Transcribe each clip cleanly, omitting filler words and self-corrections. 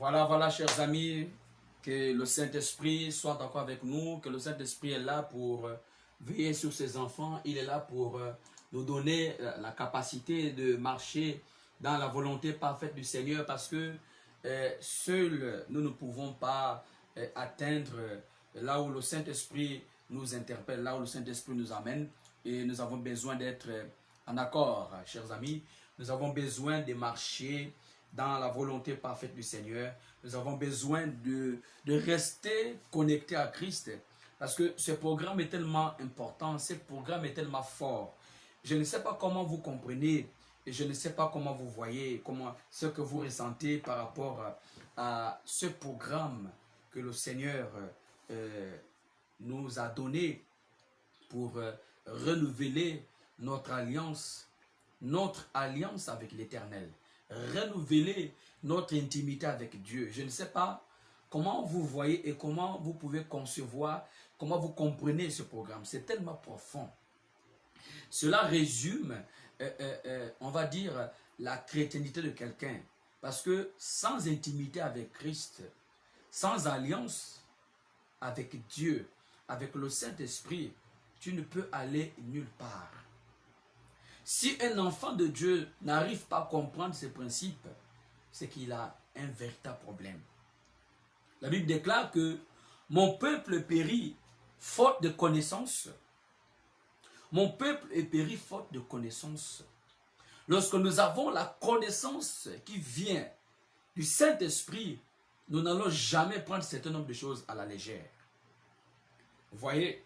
Voilà, chers amis, que le Saint-Esprit soit encore avec nous, que le Saint-Esprit est là pour veiller sur ses enfants, il est là pour nous donner la capacité de marcher dans la volonté parfaite du Seigneur, parce que seuls nous ne pouvons pas atteindre là où le Saint-Esprit nous interpelle, là où le Saint-Esprit nous amène, et nous avons besoin d'être en accord, chers amis. Nous avons besoin de marcher dans la volonté parfaite du Seigneur. Nous avons besoin de rester connectés à Christ, parce que ce programme est tellement important, ce programme est tellement fort. Je ne sais pas comment vous comprenez, et je ne sais pas comment vous voyez, ce que vous ressentez par rapport à ce programme que le Seigneur nous a donné pour renouveler notre alliance avec l'Éternel, renouveler notre intimité avec Dieu. Je ne sais pas comment vous voyez et comment vous pouvez concevoir, comment vous comprenez ce programme. C'est tellement profond. Cela résume, on va dire, la chrétienté de quelqu'un. Parce que sans intimité avec Christ, sans alliance avec Dieu, avec le Saint-Esprit, tu ne peux aller nulle part. Si un enfant de Dieu n'arrive pas à comprendre ces principes, c'est qu'il a un véritable problème. La Bible déclare que mon peuple périt faute de connaissance. Mon peuple est péri faute de connaissance. Lorsque nous avons la connaissance qui vient du Saint-Esprit, nous n'allons jamais prendre un certain nombre de choses à la légère. Vous voyez,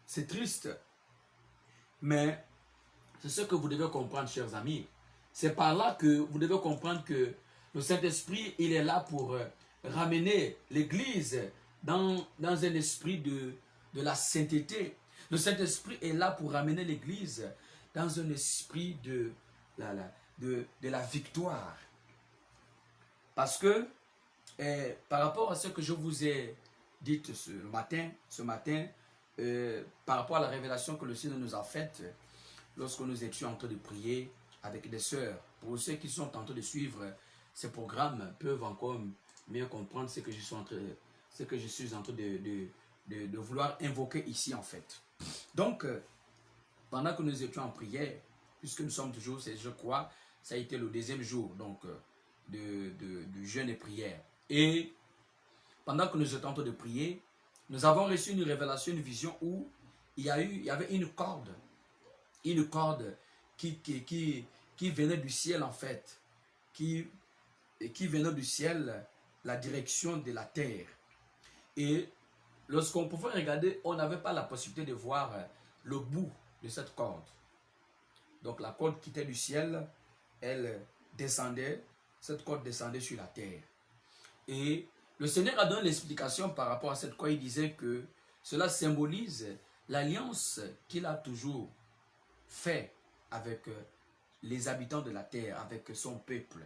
c'est triste, mais c'est ce que vous devez comprendre, chers amis. C'est par là que vous devez comprendre que le Saint-Esprit, il est là pour ramener l'Église dans un esprit de la sainteté. Le Saint-Esprit est là pour ramener l'Église dans un esprit de la victoire. Parce que, par rapport à ce que je vous ai dit ce matin, par rapport à la révélation que le Seigneur nous a faite, lorsque nous étions en train de prier avec des sœurs, pour ceux qui sont en train de suivre ces programmes, peuvent encore mieux comprendre ce que je suis en train de vouloir invoquer ici en fait. Donc, pendant que nous étions en prière, puisque nous sommes toujours, je crois, ça a été le deuxième jour donc, du jeûne et prière. Et pendant que nous étions en train de prier, nous avons reçu une révélation, une vision où il y avait une corde qui venait du ciel en fait, qui venait du ciel, la direction de la terre. Et lorsqu'on pouvait regarder, on n'avait pas la possibilité de voir le bout de cette corde. Donc la corde quittait du ciel, elle descendait, cette corde descendait sur la terre. Et le Seigneur a donné l'explication par rapport à cette corde. Il disait que cela symbolise l'alliance qu'il a toujours fait avec les habitants de la terre, avec son peuple.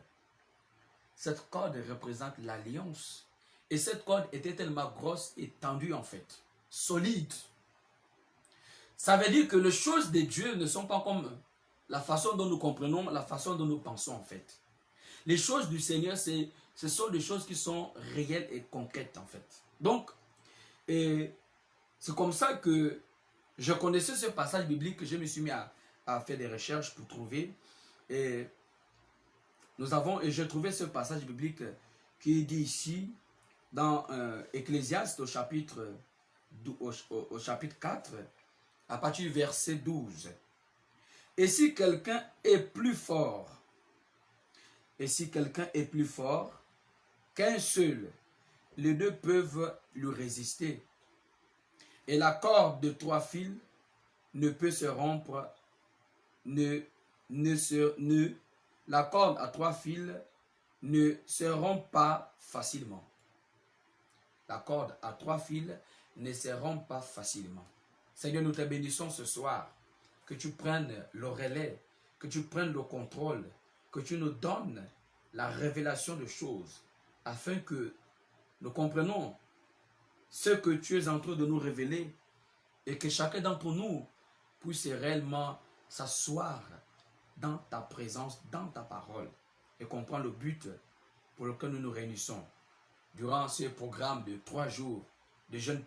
Cette corde représente l'alliance. Et cette corde était tellement grosse et tendue en fait, solide. Ça veut dire que les choses de Dieu ne sont pas comme la façon dont nous comprenons, la façon dont nous pensons en fait. Les choses du Seigneur, ce sont des choses qui sont réelles et concrètes en fait. Donc, c'est comme ça que je connaissais ce passage biblique, que je me suis mis à faire des recherches pour trouver. Et j'ai trouvé ce passage biblique qui dit ici, dans Ecclésiaste au chapitre 4, à partir du verset 12. Et si quelqu'un est plus fort, qu'un seul, les deux peuvent lui résister. Et la corde de 3 fils ne peut se rompre, la corde à 3 fils ne se rompt pas facilement. La corde à 3 fils ne se rompt pas facilement. Seigneur, nous te bénissons ce soir. Que tu prennes le relais, que tu prennes le contrôle, que tu nous donnes la révélation de choses, afin que nous comprenions ce que tu es en train de nous révéler, et que chacun d'entre nous puisse réellement s'asseoir dans ta présence, dans ta parole, et comprendre le but pour lequel nous nous réunissons. durant ce programme de 3 jours de jeûne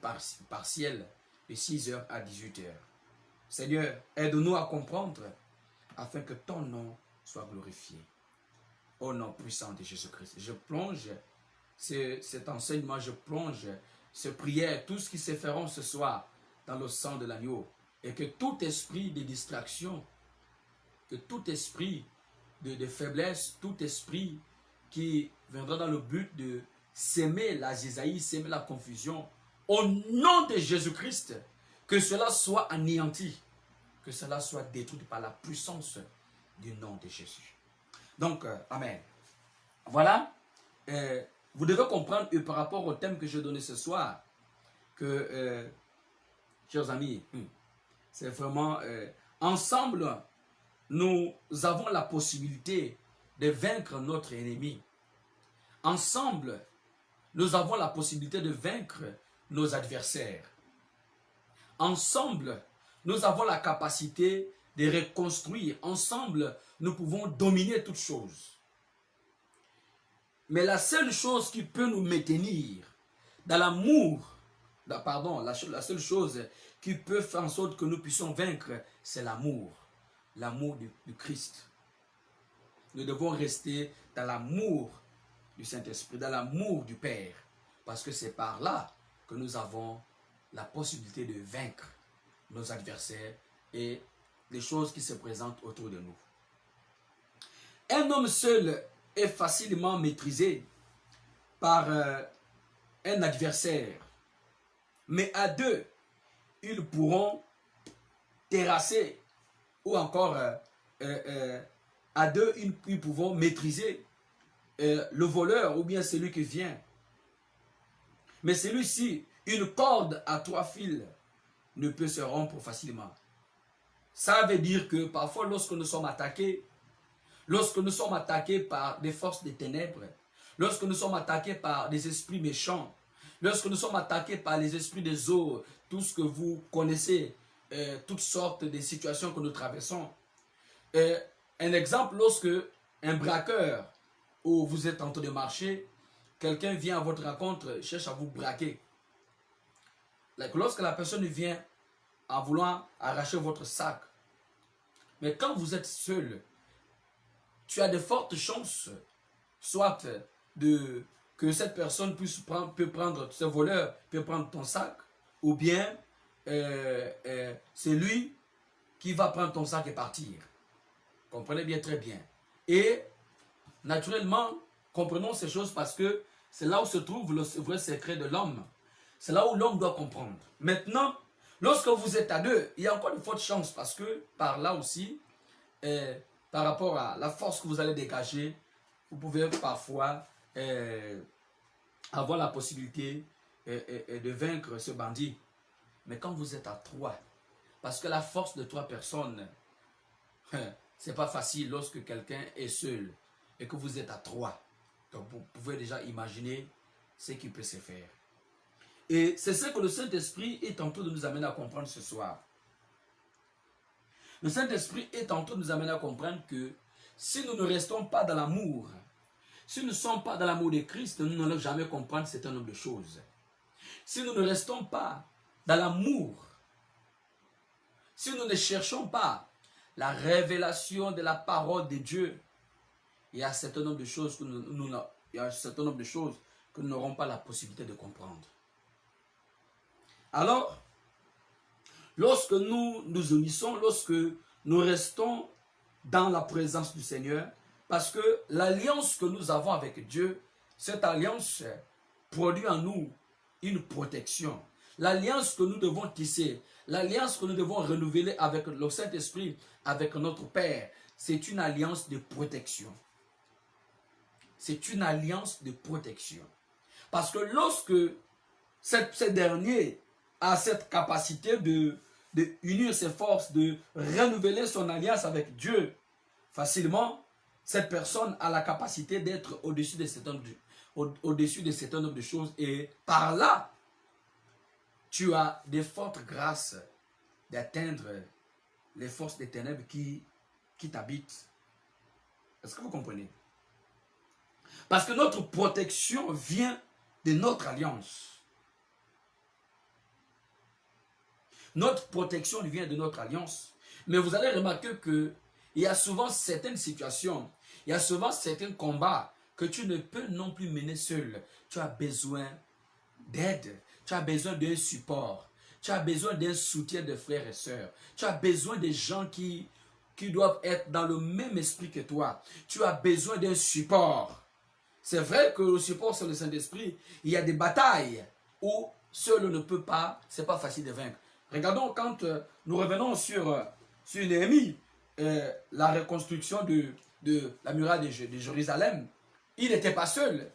partiel de 6h à 18h. Seigneur, aide-nous à comprendre afin que ton nom soit glorifié. Au nom puissant de Jésus-Christ. Je plonge cet enseignement, je plonge cette prière, tout ce qui se feront ce soir dans le sang de l'agneau. Et que tout esprit de distraction, que tout esprit de faiblesse, tout esprit qui viendra dans le but de s'aimer la zézaïe, s'aimer la confusion, au nom de Jésus-Christ, que cela soit anéanti, que cela soit détruit par la puissance du nom de Jésus. Donc, Amen. Voilà, vous devez comprendre par rapport au thème que je donnais ce soir, que, chers amis, c'est vraiment, ensemble, nous avons la possibilité de vaincre notre ennemi. Ensemble, nous avons la possibilité de vaincre nos adversaires. Ensemble, nous avons la capacité de reconstruire. Ensemble, nous pouvons dominer toutes choses. Mais la seule chose qui peut nous maintenir dans l'amour, la seule chose qui peut faire en sorte que nous puissions vaincre, c'est l'amour. L'amour du Christ. Nous devons rester dans l'amour du Saint-Esprit, dans l'amour du Père. Parce que c'est par là que nous avons la possibilité de vaincre nos adversaires et les choses qui se présentent autour de nous. Un homme seul est facilement maîtrisé par un adversaire. Mais à deux, ils pourront terrasser ou encore à deux, ils pourront maîtriser le voleur ou bien celui qui vient. Mais celui-ci, une corde à 3 fils ne peut se rompre facilement. Ça veut dire que parfois lorsque nous sommes attaqués par des forces des ténèbres, lorsque nous sommes attaqués par des esprits méchants, lorsque nous sommes attaqués par les esprits des eaux, tout ce que vous connaissez, toutes sortes de situations que nous traversons. Un exemple, lorsque un braqueur, où vous êtes en train de marcher, quelqu'un vient à votre rencontre, cherche à vous braquer. Lorsque la personne vient en voulant arracher votre sac, mais quand vous êtes seul, tu as de fortes chances, soit que cette personne peut prendre, ce voleur peut prendre ton sac, ou bien c'est lui qui va prendre ton sac et partir. Comprenez bien, très bien. Et naturellement, comprenons ces choses parce que c'est là où se trouve le vrai secret de l'homme. C'est là où l'homme doit comprendre. Maintenant, lorsque vous êtes à deux, il y a encore de fortes chances parce que par là aussi, par rapport à la force que vous allez dégager, vous pouvez parfois avoir la possibilité de vaincre ce bandit. Mais quand vous êtes à 3, parce que la force de 3 personnes, c'est pas facile lorsque quelqu'un est seul et que vous êtes à 3. Donc vous pouvez déjà imaginer ce qui peut se faire. Et c'est ce que le Saint-Esprit est en train de nous amener à comprendre ce soir. Le Saint-Esprit est en train de nous amener à comprendre que si nous ne restons pas dans l'amour, si nous ne sommes pas dans l'amour de Christ, nous n'allons jamais comprendre un certain nombre de choses. Si nous ne restons pas dans l'amour, si nous ne cherchons pas la révélation de la parole de Dieu, il y a un certain nombre de choses que nous n'aurons pas la possibilité de comprendre. Alors, lorsque nous nous unissons, lorsque nous restons dans la présence du Seigneur, parce que l'alliance que nous avons avec Dieu, cette alliance produit en nous une protection. L'alliance que nous devons tisser, l'alliance que nous devons renouveler avec le Saint-Esprit, avec notre Père, c'est une alliance de protection. C'est une alliance de protection. Parce que lorsque ce dernier a cette capacité de unir ses forces, de renouveler son alliance avec Dieu, facilement, cette personne a la capacité d'être au-dessus de certains nombre de choses. Et par là, tu as de fortes grâces d'atteindre les forces des ténèbres qui t'habitent. Est-ce que vous comprenez? Parce que notre protection vient de notre alliance. Notre protection vient de notre alliance. Mais vous allez remarquer qu'il y a souvent certaines situations, il y a souvent certains combats que tu ne peux non plus mener seul. Tu as besoin d'aide, tu as besoin d'un support, tu as besoin d'un soutien de frères et sœurs, tu as besoin de gens qui doivent être dans le même esprit que toi. Tu as besoin d'un support. C'est vrai que le support sur le Saint-Esprit, il y a des batailles où seul ne peut pas, c'est pas facile de vaincre. Regardons quand nous revenons sur Néhémie, la reconstruction de la muraille de Jérusalem, il n'était pas seul.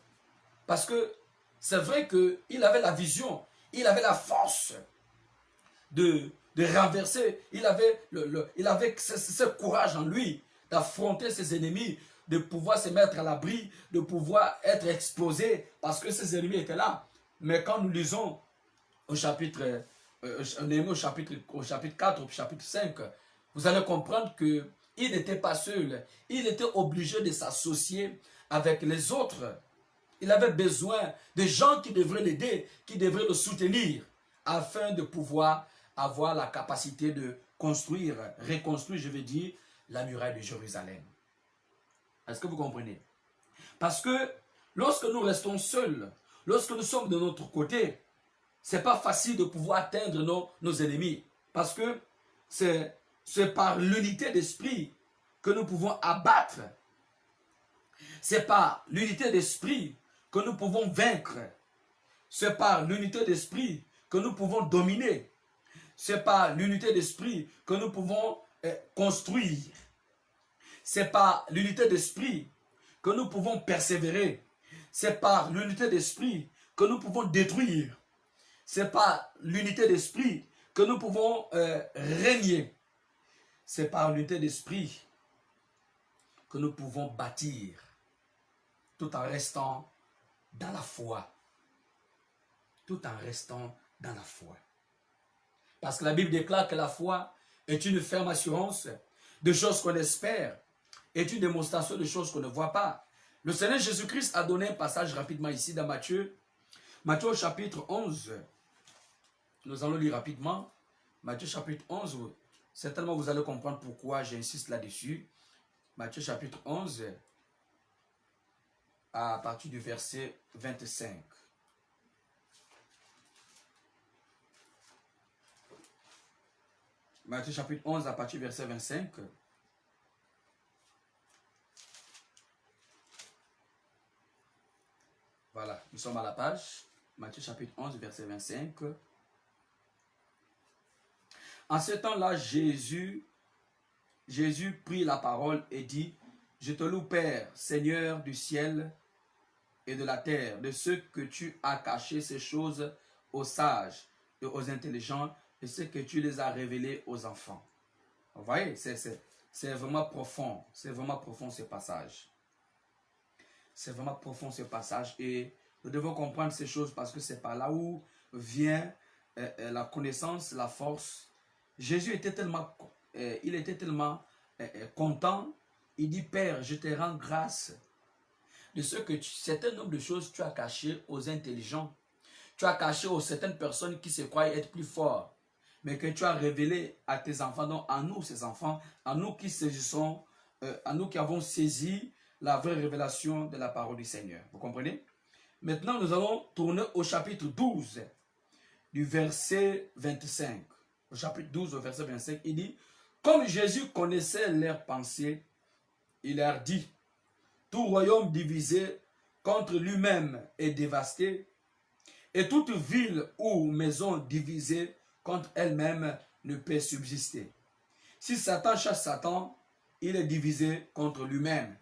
Parce que c'est vrai qu'il avait la vision, il avait la force de renverser, il avait ce courage en lui d'affronter ses ennemis, de pouvoir se mettre à l'abri, de pouvoir être exposé parce que ses ennemis étaient là. Mais quand nous lisons au chapitre, au chapitre 4, au chapitre 5, vous allez comprendre qu'il n'était pas seul, il était obligé de s'associer avec les autres. Il avait besoin de gens qui devraient l'aider, qui devraient le soutenir, afin de pouvoir avoir la capacité de construire, reconstruire, je veux dire, la muraille de Jérusalem. Est-ce que vous comprenez? Parce que lorsque nous restons seuls, lorsque nous sommes de notre côté, ce n'est pas facile de pouvoir atteindre nos ennemis. Parce que c'est par l'unité d'esprit que nous pouvons abattre. C'est par l'unité d'esprit que nous pouvons vaincre. C'est par l'unité d'esprit que nous pouvons dominer. C'est par l'unité d'esprit que nous pouvons construire. C'est par l'unité d'esprit que nous pouvons persévérer. C'est par l'unité d'esprit que nous pouvons détruire. C'est par l'unité d'esprit que nous pouvons régner. C'est par l'unité d'esprit que nous pouvons bâtir tout en restant dans la foi. Tout en restant dans la foi. Parce que la Bible déclare que la foi est une ferme assurance de choses qu'on espère, est une démonstration de choses qu'on ne voit pas. Le Seigneur Jésus-Christ a donné un passage rapidement ici dans Matthieu. Matthieu au chapitre 11. Nous allons lire rapidement. Matthieu chapitre 11. Certainement vous allez comprendre pourquoi j'insiste là-dessus. Matthieu chapitre 11. À partir du verset 25. Matthieu chapitre 11 à partir du verset 25. Voilà, nous sommes à la page. Matthieu chapitre 11, verset 25. En ce temps-là, Jésus prit la parole et dit, « Je te loue, Père, Seigneur du ciel et de la terre, de ce que tu as caché ces choses aux sages et aux intelligents, et ce que tu les as révélés aux enfants. » Vous voyez, c'est vraiment profond. C'est vraiment profond ce passage. C'est vraiment profond ce passage et nous devons comprendre ces choses parce que c'est par là où vient la connaissance, la force. Jésus était tellement, content. Il dit, Père, je te rends grâce de ce que certain nombre de choses tu as caché aux intelligents. Tu as caché aux certaines personnes qui se croyaient être plus forts, mais que tu as révélé à tes enfants, donc à nous, ces enfants, à nous qui saisissons, à nous qui avons saisi la vraie révélation de la parole du Seigneur. Vous comprenez? Maintenant, nous allons tourner au chapitre 12, du verset 25. Au chapitre 12, au verset 25, il dit, « Comme Jésus connaissait leurs pensées, il leur dit, « Tout royaume divisé contre lui-même est dévasté, et toute ville ou maison divisée contre elle-même ne peut subsister. Si Satan chasse Satan, il est divisé contre lui-même.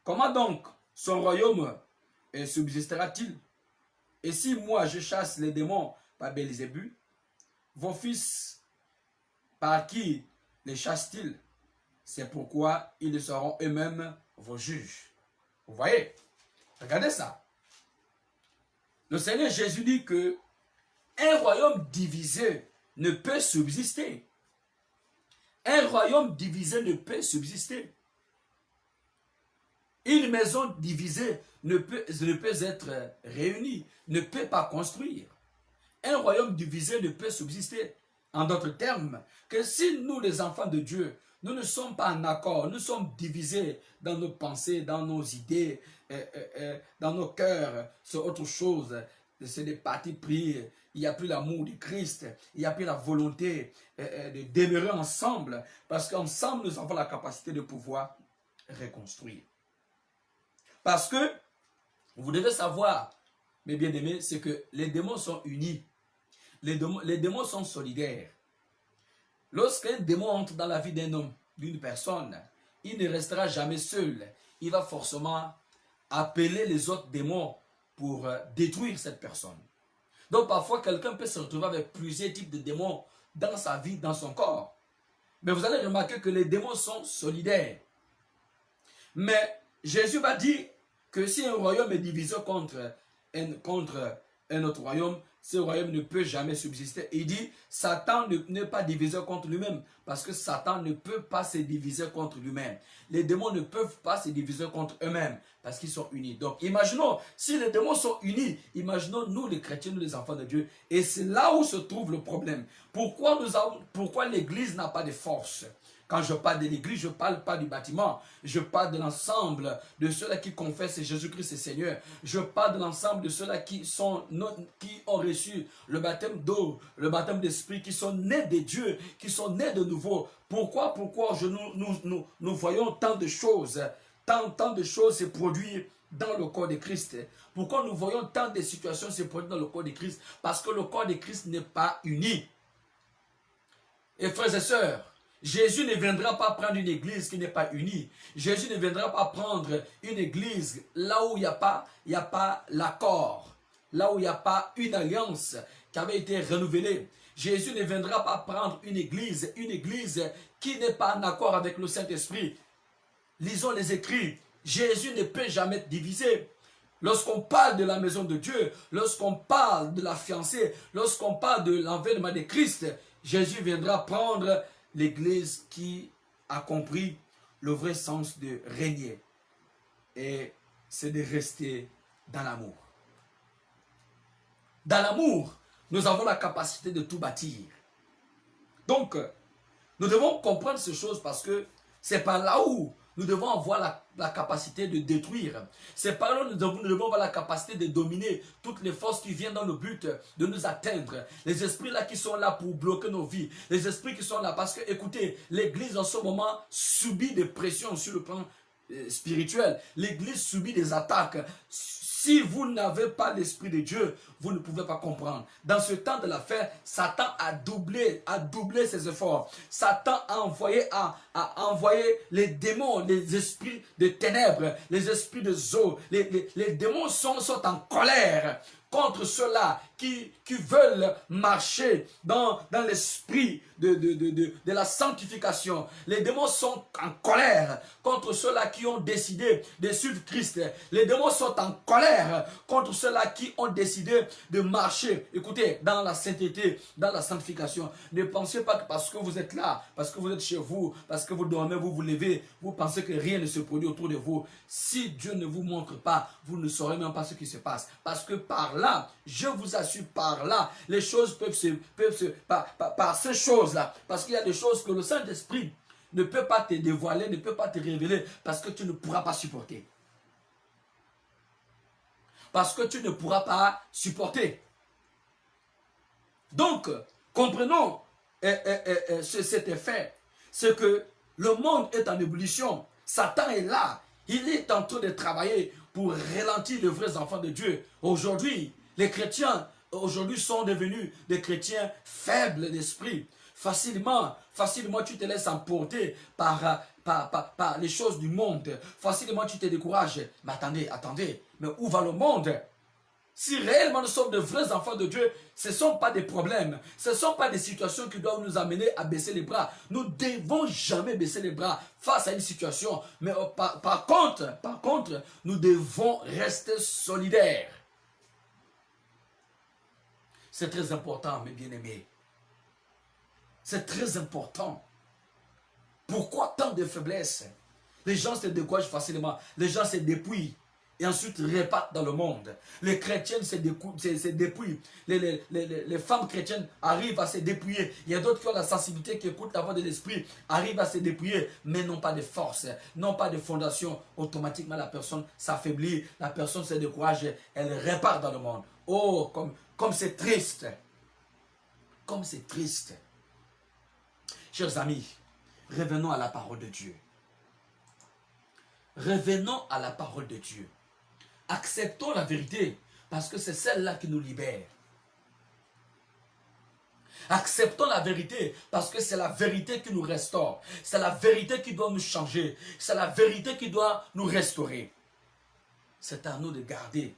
Comment donc son royaume subsistera-t-il? Et si moi je chasse les démons par Belzébul, vos fils, par qui les chassent-ils? C'est pourquoi ils seront eux-mêmes vos juges. » Vous voyez? Regardez ça. Le Seigneur Jésus dit que un royaume divisé ne peut subsister. Un royaume divisé ne peut subsister. Une maison divisée ne peut être réunie, ne peut pas construire. Un royaume divisé ne peut subsister. En d'autres termes, que si nous, les enfants de Dieu, nous ne sommes pas en accord, nous sommes divisés dans nos pensées, dans nos idées, dans nos cœurs, sur autre chose, c'est des partis pris, il n'y a plus l'amour du Christ, il n'y a plus la volonté de demeurer ensemble, parce qu'ensemble, nous avons la capacité de pouvoir reconstruire. Parce que, vous devez savoir, mes bien-aimés, c'est que les démons sont unis. Les démons sont solidaires. Lorsqu'un démon entre dans la vie d'un homme, d'une personne, il ne restera jamais seul. Il va forcément appeler les autres démons pour détruire cette personne. Donc parfois, quelqu'un peut se retrouver avec plusieurs types de démons dans sa vie, dans son corps. Mais vous allez remarquer que les démons sont solidaires. Mais Jésus va dire que si un royaume est divisé contre un autre royaume, ce royaume ne peut jamais subsister. Il dit, Satan n'est pas divisé contre lui-même, parce que Satan ne peut pas se diviser contre lui-même. Les démons ne peuvent pas se diviser contre eux-mêmes, parce qu'ils sont unis. Donc, imaginons, si les démons sont unis, imaginons nous les chrétiens, nous les enfants de Dieu, et c'est là où se trouve le problème. Pourquoi l'Église n'a pas de force? Quand je parle de l'église, je ne parle pas du bâtiment. Je parle de l'ensemble de ceux-là qui confessent Jésus-Christ est Seigneur. Je parle de l'ensemble de ceux-là qui ont reçu le baptême d'eau, le baptême d'esprit, qui sont nés de Dieu, qui sont nés de nouveau. Pourquoi nous voyons tant de choses, tant de choses se produire dans le corps de Christ? Pourquoi nous voyons tant de situations se produire dans le corps de Christ? Parce que le corps de Christ n'est pas uni. Et frères et sœurs, Jésus ne viendra pas prendre une église qui n'est pas unie. Jésus ne viendra pas prendre une église là où il n'y a pas l'accord, là où il n'y a pas une alliance qui avait été renouvelée. Jésus ne viendra pas prendre une église qui n'est pas en accord avec le Saint-Esprit. Lisons les écrits. Jésus ne peut jamais être divisé. Lorsqu'on parle de la maison de Dieu, lorsqu'on parle de la fiancée, lorsqu'on parle de l'avènement de Christ, Jésus viendra prendre l'église qui a compris le vrai sens de régner. Et c'est de rester dans l'amour. Dans l'amour, nous avons la capacité de tout bâtir. Donc, nous devons comprendre ces choses parce que c'est par là où nous devons avoir la capacité de détruire. C'est par là où nous devons avoir la capacité de dominer toutes les forces qui viennent dans le but de nous atteindre. Les esprits là qui sont là pour bloquer nos vies. Les esprits qui sont là parce que, écoutez, l'église en ce moment subit des pressions sur le plan spirituel. L'église subit des attaques. Si vous n'avez pas l'Esprit de Dieu, vous ne pouvez pas comprendre. Dans ce temps de la fin, Satan a doublé ses efforts. Satan a envoyé les démons, les esprits de ténèbres, les esprits de Zo. Les démons sont en colère contre ceux-là qui veulent marcher dans l'esprit de la sanctification. Les démons sont en colère contre ceux-là qui ont décidé de suivre Christ. Les démons sont en colère contre ceux-là qui ont décidé de marcher, écoutez, dans la sainteté, dans la sanctification. Ne pensez pas que parce que vous êtes là, parce que vous êtes chez vous, parce que vous dormez, vous vous levez, vous pensez que rien ne se produit autour de vous. Si Dieu ne vous montre pas, vous ne saurez même pas ce qui se passe. Parce que par là, je vous assure, par là, les choses par ces choses-là, parce qu'il y a des choses que le Saint-Esprit ne peut pas te dévoiler, ne peut pas te révéler, parce que tu ne pourras pas supporter. Parce que tu ne pourras pas supporter. Donc, comprenons cet effet. C'est que le monde est en ébullition. Satan est là. Il est en train de travailler pour ralentir les vrais enfants de Dieu. Aujourd'hui, les chrétiens sont devenus des chrétiens faibles d'esprit. Facilement, tu te laisses emporter par les choses du monde. Facilement, tu te décourages. Mais attendez, mais où va le monde? Si réellement nous sommes de vrais enfants de Dieu, ce ne sont pas des problèmes, ce ne sont pas des situations qui doivent nous amener à baisser les bras. Nous ne devons jamais baisser les bras face à une situation. Mais par contre, nous devons rester solidaires. C'est très important, mes bien-aimés. C'est très important. Pourquoi tant de faiblesse? Les gens se découragent facilement. Les gens se dépouillent et ensuite repartent dans le monde. Les chrétiennes se dépouillent. Les femmes chrétiennes arrivent à se dépouiller. Il y a d'autres qui ont la sensibilité, qui écoutent la voix de l'esprit, arrivent à se dépouiller, mais n'ont pas de force, n'ont pas de fondation. Automatiquement, la personne s'affaiblit, la personne se décourage, elle repart dans le monde. Oh, comme c'est triste. Comme c'est triste. Chers amis, revenons à la parole de Dieu. Revenons à la parole de Dieu. Acceptons la vérité, parce que c'est celle-là qui nous libère. Acceptons la vérité, parce que c'est la vérité qui nous restaure. C'est la vérité qui doit nous changer. C'est la vérité qui doit nous restaurer. C'est à nous de garder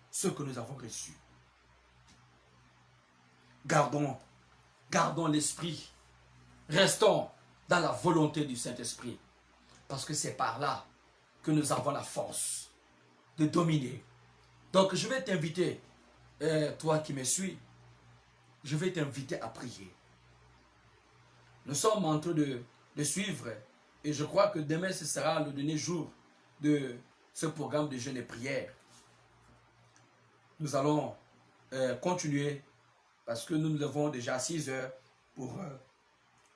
ce que nous avons reçu. Gardons l'esprit. Restons dans la volonté du Saint-Esprit. Parce que c'est par là que nous avons la force de dominer. Donc je vais t'inviter, toi qui me suis, je vais t'inviter à prier. Nous sommes en train de suivre, et je crois que demain ce sera le dernier jour de ce programme de jeûne et prière. Nous allons continuer, parce que nous nous levons déjà à 6 heures pour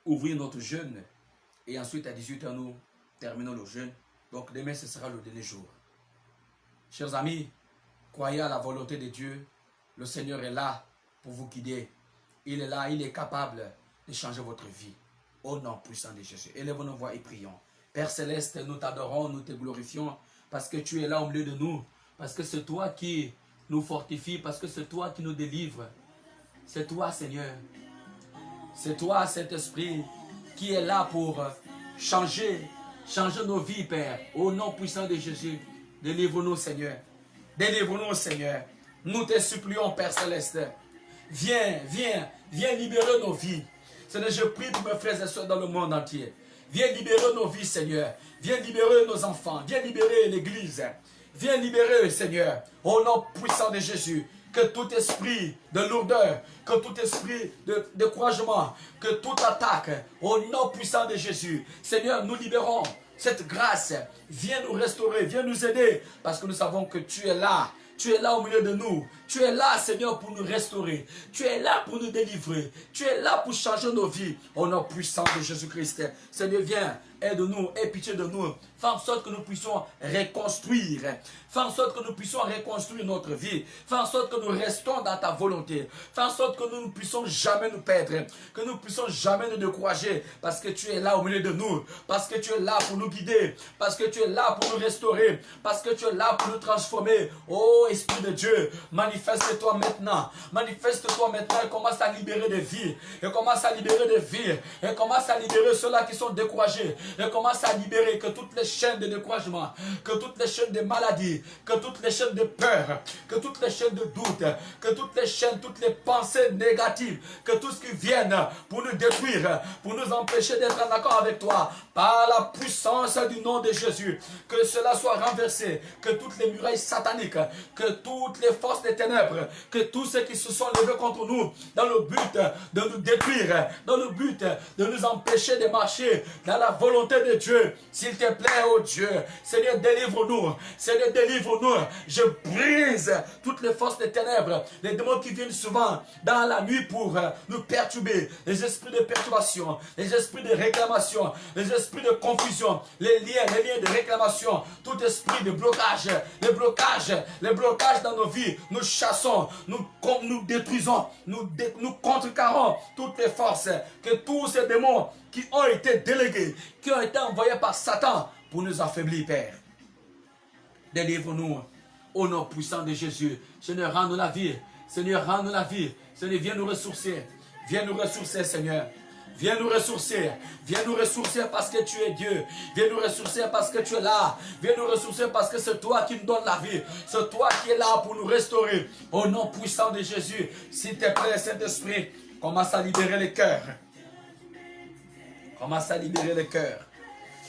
ouvrir notre jeûne, et ensuite à 18 heures nous terminons le jeûne. Donc demain ce sera le dernier jour. Chers amis, croyez à la volonté de Dieu. Le Seigneur est là pour vous guider. Il est là, il est capable de changer votre vie. Au nom puissant de Jésus. Élevons nos voix et prions. Père Céleste, nous t'adorons, nous te glorifions, parce que tu es là au milieu de nous, parce que c'est toi qui nous fortifie, parce que c'est toi qui nous délivre. C'est toi, Seigneur. C'est toi, Saint-Esprit, qui est là pour changer nos vies, Père. Au nom puissant de Jésus. Délivre-nous, Seigneur. Délivre-nous, Seigneur. Nous te supplions, Père Céleste. Viens libérer nos vies. Seigneur, je prie pour mes frères et sœurs dans le monde entier. Viens libérer nos vies, Seigneur. Viens libérer nos enfants. Viens libérer l'Église. Viens libérer, Seigneur. Au nom puissant de Jésus. Que tout esprit de lourdeur, que tout esprit de découragement, que toute attaque, au nom puissant de Jésus. Seigneur, nous libérons cette grâce. Viens nous restaurer, viens nous aider, parce que nous savons que tu es là. Tu es là au milieu de nous. Tu es là, Seigneur, pour nous restaurer. Tu es là pour nous délivrer. Tu es là pour changer nos vies. Au nom puissant de Jésus-Christ. Seigneur, viens, aide-nous, aie pitié de nous. Fais en sorte que nous puissions reconstruire. Fais en sorte que nous puissions reconstruire notre vie. Fais en sorte que nous restons dans ta volonté. Fais en sorte que nous ne puissions jamais nous perdre. Que nous ne puissions jamais nous décourager. Parce que tu es là au milieu de nous. Parce que tu es là pour nous guider. Parce que tu es là pour nous restaurer. Parce que tu es là pour nous transformer. Oh Esprit de Dieu, manifeste-toi maintenant. Manifeste-toi maintenant et commence à libérer des vies. Et commence à libérer des vies. Et commence à libérer ceux-là qui sont découragés. Et commence à libérer que toutes les chaînes de découragement, que toutes les chaînes de maladie, que toutes les chaînes de peur, que toutes les chaînes de doute, que toutes les chaînes, toutes les pensées négatives, que tout ce qui vienne pour nous détruire, pour nous empêcher d'être en accord avec toi, par la puissance du nom de Jésus, que cela soit renversé, que toutes les murailles sataniques, que toutes les forces des ténèbres, que tous ceux qui se sont levés contre nous, dans le but de nous détruire, dans le but de nous empêcher de marcher dans la volonté de Dieu, s'il te plaît, oh Dieu, Seigneur, délivre-nous, Seigneur, délivre-nous. Je brise toutes les forces des ténèbres, les démons qui viennent souvent dans la nuit pour nous perturber, les esprits de perturbation, les esprits de réclamation, les esprits de confusion, les liens de réclamation, tout esprit de blocage, les blocages dans nos vies, nous chassons, nous détruisons, nous contrecarrons toutes les forces, que tous ces démons qui ont été délégués, qui ont été envoyés par Satan pour nous affaiblir, Père. Délivre-nous au nom puissant de Jésus. Seigneur, rends-nous la vie. Seigneur, rends-nous la vie. Seigneur, viens nous ressourcer. Viens nous ressourcer, Seigneur. Viens nous ressourcer. Viens nous ressourcer parce que tu es Dieu. Viens nous ressourcer parce que tu es là. Viens nous ressourcer parce que c'est toi qui nous donnes la vie. C'est toi qui es là pour nous restaurer. Au nom puissant de Jésus, s'il te plaît, Saint-Esprit, commence à libérer les cœurs. Commence à libérer les cœurs.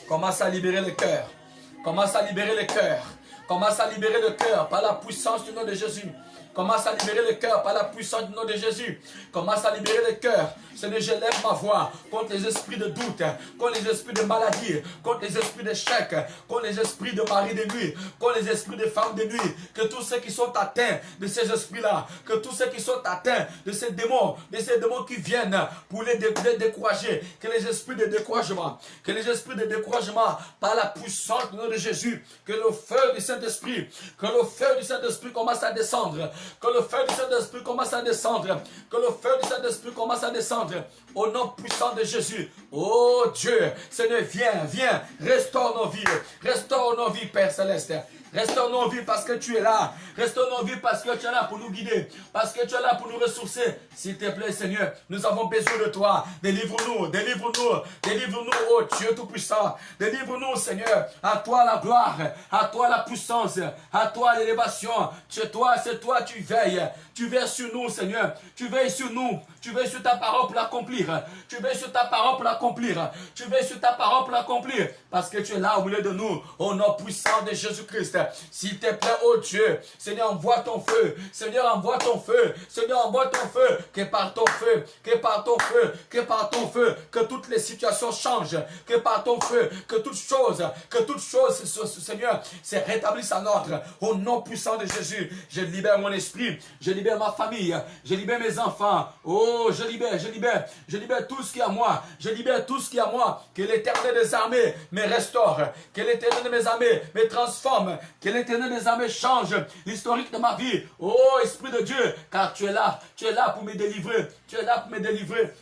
Commence à libérer les cœurs. Commence à libérer les cœurs. Commence à libérer le cœur par la puissance du nom de Jésus. Commence à libérer le cœur par la puissance du nom de Jésus. Commence à libérer le cœur. Seigneur, je lève ma voix contre les esprits de doute, contre les esprits de maladie, contre les esprits d'échec, contre les esprits de mari de nuit, contre les esprits de femmes de nuit. Que tous ceux qui sont atteints de ces esprits-là, que tous ceux qui sont atteints de ces démons qui viennent pour les décourager, que les esprits de découragement, par la puissance du nom de Jésus, que le feu du Saint-Esprit, commence à descendre, que le feu du Saint-Esprit commence à descendre, que le feu du Saint-Esprit commence à descendre, au nom puissant de Jésus. Oh Dieu, Seigneur, viens, restaure nos vies, Père Céleste. Restaure nos vies parce que tu es là. Restaure nos vies parce que tu es là pour nous guider. Parce que tu es là pour nous ressourcer. S'il te plaît, Seigneur, nous avons besoin de toi. Délivre-nous, oh Dieu Tout-Puissant. Délivre-nous, Seigneur. À toi la gloire, à toi la puissance, à toi l'élévation. C'est toi, tu veilles. Tu veilles sur nous, Seigneur. Tu veilles sur nous. Tu veilles sur ta parole pour l'accomplir. Tu veilles sur ta parole pour l'accomplir. Tu veilles sur ta parole pour l'accomplir. Parce que tu es là au milieu de nous. Au nom puissant de Jésus-Christ. S'il te plaît, oh Dieu, Seigneur, envoie ton feu. Seigneur, envoie ton feu. Seigneur, envoie ton feu. Que par ton feu, que toutes les situations changent. Que par ton feu, que toutes choses, Seigneur, se rétablissent en ordre. Au nom puissant de Jésus, je libère mon esprit. Je libère ma famille. Je libère mes enfants. Oh, je libère tout ce qui est à moi. Je libère tout ce qui est à moi. Que l'Éternel des armées me restaure. Que l'Éternel des armées me transforme. Que l'Éternel des armées change l'historique de ma vie. Oh, Esprit de Dieu, car tu es là pour me délivrer. Tu es là pour me délivrer.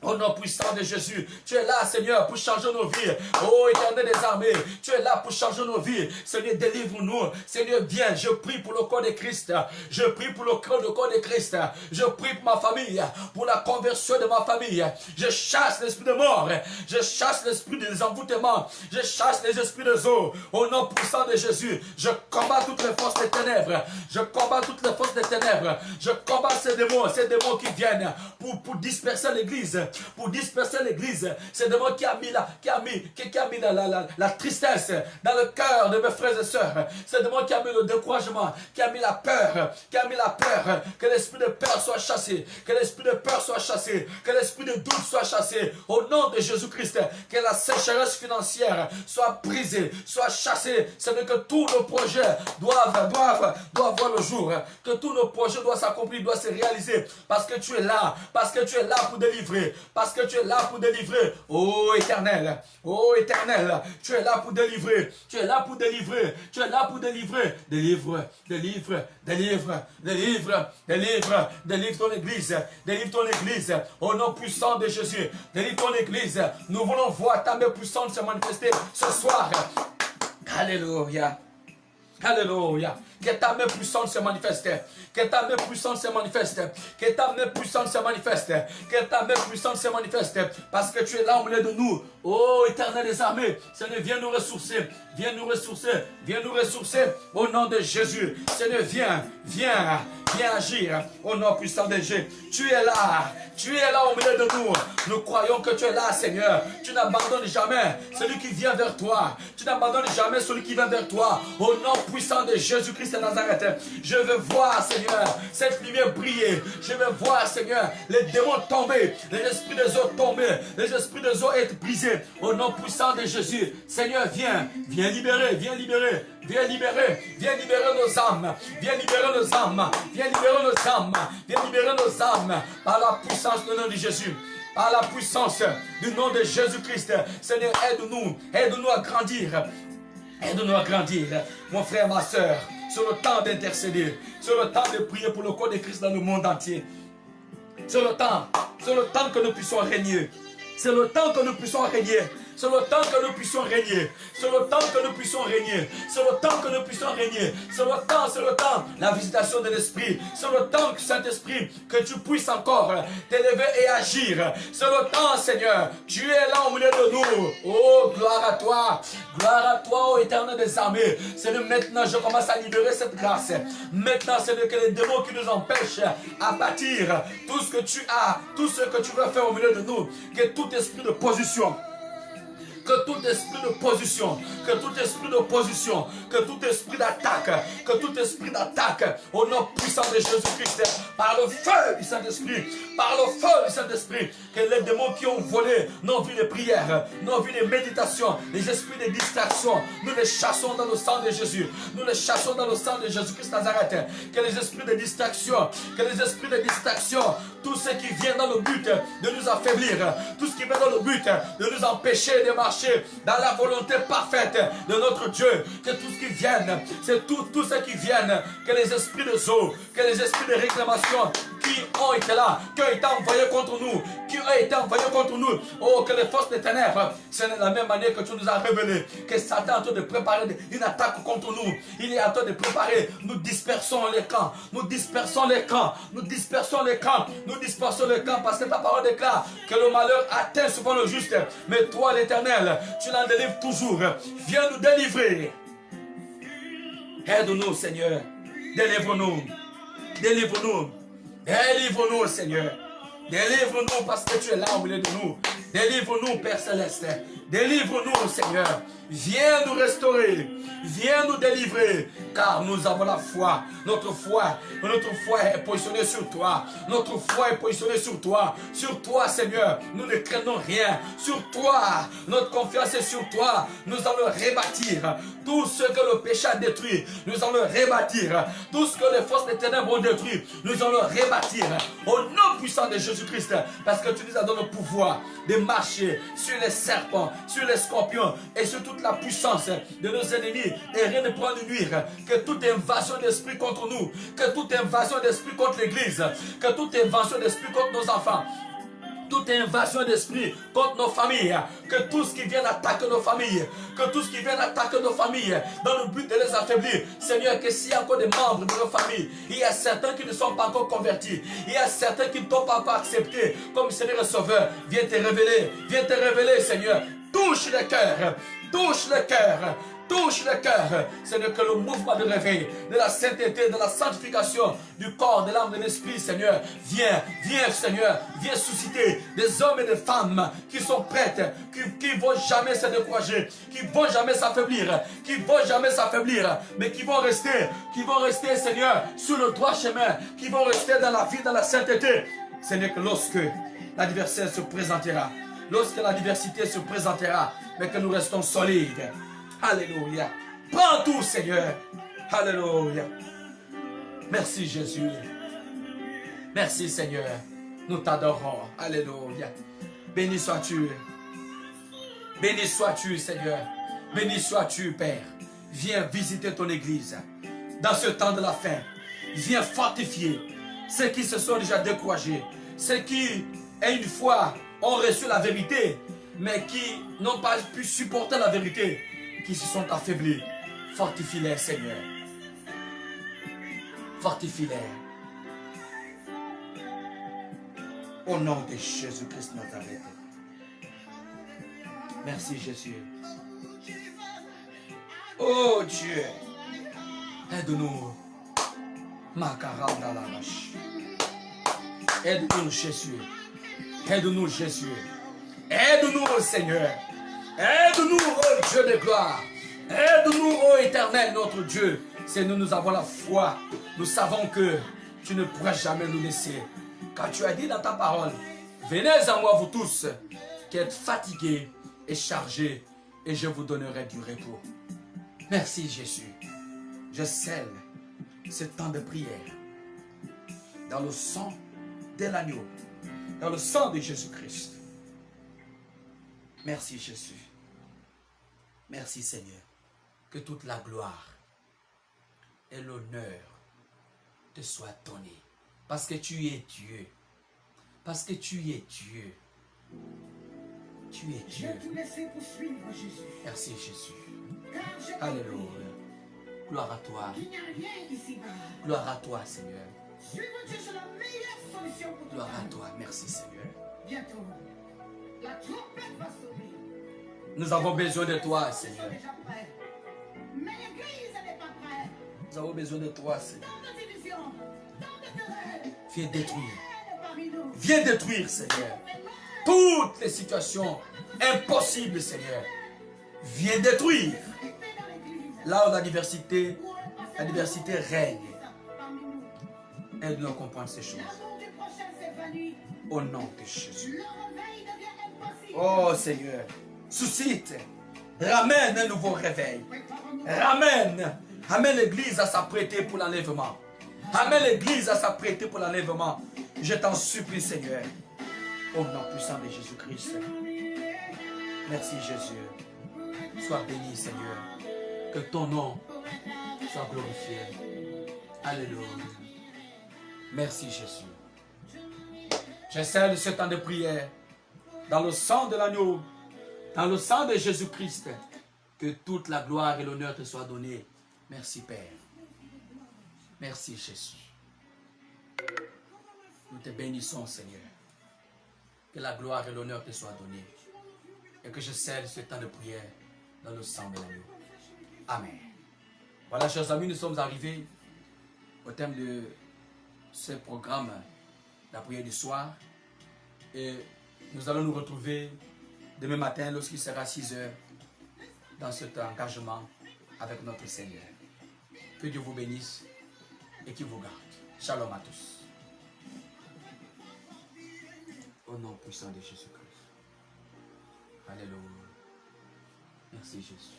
Au nom puissant de Jésus, tu es là, Seigneur, pour changer nos vies. Oh, Éternel des armées, tu es là pour changer nos vies. Seigneur, délivre-nous. Seigneur, viens, je prie pour le corps de Christ. Je prie pour le corps de Christ. Je prie pour ma famille, pour la conversion de ma famille. Je chasse l'esprit de mort. Je chasse l'esprit de désenvoûtement. Je chasse les esprits de zoo. Au nom puissant de Jésus, je combats toutes les forces des ténèbres. Je combats toutes les forces des ténèbres. Je combats ces démons qui viennent pour disperser l'église. Pour disperser l'église. C'est de moi qui a mis la tristesse dans le cœur de mes frères et sœurs. C'est de moi qui a mis le découragement, qui a mis la peur, que l'esprit de peur soit chassé, que l'esprit de peur soit chassé, que l'esprit de doute soit chassé. Au nom de Jésus-Christ, que la sécheresse financière soit brisée, soit chassée. C'est que tous nos projets doivent voir le jour, que tous nos projets doivent s'accomplir, doivent se réaliser, parce que tu es là pour délivrer. Parce que tu es là pour délivrer. Oh Éternel, tu es là pour délivrer. Tu es là pour délivrer. Tu es là pour délivrer. Délivre ton église. Délivre ton église. Au nom puissant de Jésus. Délivre ton église. Nous voulons voir ta main puissante se manifester ce soir. Alléluia. Alléluia. Que ta main puissante se manifeste. Que ta main puissante se manifeste. Que ta main puissante se manifeste. Que ta main puissante se manifeste. Parce que tu es là au milieu de nous. Oh, Éternel des armées. Seigneur, viens nous ressourcer. Viens nous ressourcer. Viens nous ressourcer. Au nom de Jésus. Seigneur, viens agir. Au nom puissant de Jésus. Tu es là. Tu es là au milieu de nous. Nous croyons que tu es là, Seigneur. Tu n'abandonnes jamais celui qui vient vers toi. Tu n'abandonnes jamais celui qui vient vers toi. Au nom puissant de Jésus-Christ de Nazareth. Je veux voir, Seigneur, cette lumière briller. Je veux voir, Seigneur, les démons tomber. Les esprits des eaux tomber. Les esprits des eaux être brisés. Au nom puissant de Jésus. Seigneur, viens libérer. Viens libérer nos âmes. Viens libérer nos âmes. Viens libérer nos âmes. Viens libérer nos âmes. Par la puissance du nom de Jésus. Par la puissance du nom de Jésus-Christ. Seigneur, aide-nous à grandir. Aide-nous à grandir. Mon frère, ma soeur, sur le temps d'intercéder. Sur le temps de prier pour le corps de Christ dans le monde entier. Sur le temps que nous puissions régner. C'est le temps que nous puissions régner. C'est le temps que nous puissions régner. C'est le temps que nous puissions régner. C'est le temps que nous puissions régner. C'est le temps. La visitation de l'Esprit. C'est le temps, Saint-Esprit, que tu puisses encore t'élever et agir. C'est le temps, Seigneur. Tu es là au milieu de nous. Oh, gloire à toi. Gloire à toi, ô Éternel des armées. Seigneur, maintenant, je commence à libérer cette grâce. Maintenant, Seigneur, que les démons qui nous empêchent à bâtir tout ce que tu as, tout ce que tu veux faire au milieu de nous, que tout esprit de position, que tout esprit d'opposition, que tout esprit d'opposition, que tout esprit d'attaque, au nom puissant de Jésus-Christ, par le feu du Saint-Esprit, par le feu du Saint-Esprit, que les démons qui ont volé nos vies de prière, nos vies de méditation, les esprits de distraction, nous les chassons dans le sang de Jésus, nous les chassons dans le sang de Jésus-Christ Nazareth, que les esprits de distraction, tout ce qui vient dans le but de nous affaiblir, tout ce qui vient dans le but de nous empêcher de marcher dans la volonté parfaite de notre Dieu, que tout ce qui vienne, c'est tout ce qui vienne, que les esprits de zoo, que les esprits de réclamation qui ont été là, qui ont été envoyés contre nous, oh, que les forces des ténèbres, c'est de la même manière que tu nous as révélé, que Satan est en train de préparer une attaque contre nous, il est en train de préparer, nous dispersons les camps, parce que ta parole déclare que le malheur atteint souvent le juste, mais toi l'Éternel, tu l'en délivres toujours, viens nous délivrer. Aide-nous, Seigneur. Délivre-nous. Seigneur. Délivre-nous parce que tu es là au milieu de nous. Délivre-nous, Père Céleste. Délivre-nous, Seigneur. Viens nous restaurer. Viens nous délivrer. Car nous avons la foi. Notre foi est positionnée sur toi. Sur toi, Seigneur. Nous ne craignons rien. Sur toi. Notre confiance est sur toi. Nous allons rebâtir. Tout ce que le péché a détruit, nous allons rebâtir. Tout ce que les forces des ténèbres ont détruit, nous allons rebâtir. Au nom puissant de Jésus-Christ. Parce que tu nous as donné le pouvoir de marcher sur les serpents, sur les scorpions et sur toute la puissance de nos ennemis. Et rien ne pourra nous nuire. Que toute invasion d'esprit contre nous, que toute invasion d'esprit contre l'église, que toute invasion d'esprit contre nos enfants, toute invasion d'esprit contre nos familles, que tout ce qui vient attaquer nos familles, dans le but de les affaiblir, Seigneur, que s'il y a encore des membres de nos familles, il y a certains qui ne sont pas encore convertis, il y a certains qui ne t'ont pas encore accepté comme Seigneur et Sauveur, viens te révéler, Seigneur, touche le cœur, c'est que le mouvement de réveil, de la sainteté, de la sanctification du corps, de l'âme, de l'esprit, Seigneur, viens, Seigneur, viens susciter des hommes et des femmes qui sont prêtes, qui ne vont jamais se décourager, qui ne vont jamais s'affaiblir, mais qui vont rester, Seigneur, sur le droit chemin, qui vont rester dans la vie, dans la sainteté. Seigneur, que lorsque l'adversité se présentera, mais que nous restons solides. Alléluia. Prends tout, Seigneur. Alléluia. Merci, Jésus. Merci, Seigneur. Nous t'adorons. Alléluia. Béni sois-tu. Seigneur. Béni sois-tu, Père. Viens visiter ton église. Dans ce temps de la fin, viens fortifier ceux qui se sont déjà découragés. Ceux qui, une fois, ont reçu la vérité, mais qui n'ont pas pu supporter la vérité, qui se sont affaiblis. Fortifie-les, Seigneur. Fortifie-les. Au nom de Jésus-Christ Nazareth. Merci, Jésus. Oh Dieu, aide-nous. Aide-nous, Jésus. Aide-nous, Seigneur. Aide-nous, oh Dieu de gloire. Aide-nous, oh Éternel, notre Dieu. Si nous avons la foi, nous savons que tu ne pourras jamais nous laisser. Car tu as dit dans ta parole, venez à moi vous tous, qui êtes fatigués et chargés, et je vous donnerai du repos. Merci Jésus. Je scelle ce temps de prière dans le sang de l'agneau, dans le sang de Jésus-Christ. Merci Jésus. Merci Seigneur. Que toute la gloire et l'honneur te soient donnés. Parce que tu es Dieu. Parce que tu es Dieu. Tu es Dieu. Je vais tout laisser pour suivre Jésus. Merci Jésus. Alléluia. Gloire à toi. Il n'y a rien ici-bas. Gloire à toi Seigneur. Suivre Dieu, c'est la meilleure solution pour toi. Gloire à toi. Merci Seigneur. Bientôt, la trompette va sonner. Nous avons besoin de toi Seigneur. Mais l'église n'est pas prête. Nous avons besoin de toi Seigneur. Tant de division, tant de querelles. Viens détruire. Parmi nous. Viens détruire Seigneur. Toutes les situations impossibles Seigneur. vient détruire Restez dans l'église. là où la diversité Ou passez règne. parmi nous. Aide-nous à comprendre ces choses. L'amour du prochain s'évanouit. Au nom de Jésus. Le réveil devient impossible. Oh Seigneur, suscite, ramène un nouveau réveil. Préparons-nous. Ramène l'église à s'apprêter pour l'enlèvement. Ramène l'église à s'apprêter pour l'enlèvement. Je t'en supplie, Seigneur. Au nom puissant de Jésus-Christ. Merci, Jésus. Sois béni, Seigneur. Que ton nom soit glorifié. Alléluia. Merci, Jésus. Je scelle ce temps de prière dans le sang de l'agneau, dans le sang de Jésus-Christ. Que toute la gloire et l'honneur te soient donnés. Merci, Père. Merci, Jésus. Nous te bénissons, Seigneur. Que la gloire et l'honneur te soient donnés. Et que je scelle ce temps de prière dans le sang de l'agneau. Amen. Voilà, chers amis, nous sommes arrivés au thème de ce programme, la prière du soir. Et nous allons nous retrouver demain matin lorsqu'il sera 6 heures dans cet engagement avec notre Seigneur. Que Dieu vous bénisse et qu'il vous garde. Shalom à tous. Au nom puissant de Jésus-Christ. Alléluia. Merci Jésus.